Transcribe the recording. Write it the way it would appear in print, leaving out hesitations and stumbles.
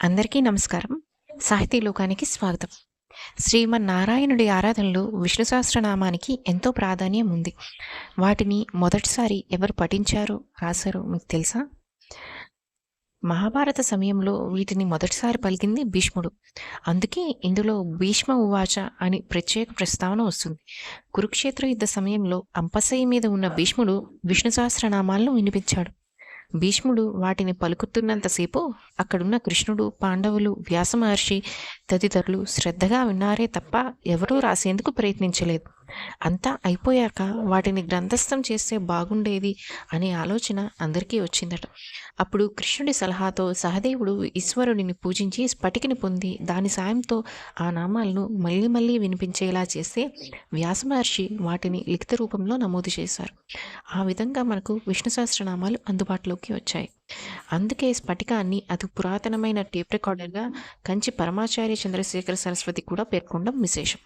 అందరికీ నమస్కారం. సాహితీ లోకానికి స్వాగతం. శ్రీమన్నారాయణుడి ఆరాధనలో విష్ణు సహస్రనామానికి ఎంతో ప్రాధాన్యం ఉంది. వాటిని మొదటిసారి ఎవరు పఠించారో, రాశారో మీకు తెలుసా? మహాభారత సమయంలో వీటిని మొదటిసారి పలికింది భీష్ముడు. అందుకే ఇందులో భీష్మ ఉవాచ అని ప్రత్యేక ప్రస్తావన వస్తుంది. కురుక్షేత్ర యుద్ధ సమయంలో అంపశయ్య మీద ఉన్న భీష్ముడు విష్ణు సహస్రనామాలను వినిపించాడు. భీష్ముడు వాటిని పలుకుతున్నంతసేపు అక్కడున్న కృష్ణుడు, పాండవులు, వ్యాస మహర్షి తదితరులు శ్రద్ధగా విన్నారే తప్ప ఎవరూ రాసేందుకు ప్రయత్నించలేదు. అంతా అయిపోయాక వాటిని గ్రంథస్థం చేస్తే బాగుండేది అనే ఆలోచన అందరికీ వచ్చిందట. అప్పుడు కృష్ణుడి సలహాతో సహదేవుడు ఈశ్వరుడిని పూజించి స్ఫటికిని పొంది దాని సాయంతో ఆ నామాలను మళ్ళీ మళ్ళీ వినిపించేలా చేస్తే వ్యాస మహర్షి వాటిని లిఖిత రూపంలో నమోదు చేశారు. ఆ విధంగా మనకు విష్ణు సహస్రనామాలు అందుబాటులోకి వచ్చాయి. అందుకే స్ఫటికాన్ని అతి పురాతనమైన టేప్ రికార్డర్గా కంచి పరమాచార్య చంద్రశేఖర సరస్వతి కూడా పేర్కొనడం విశేషం.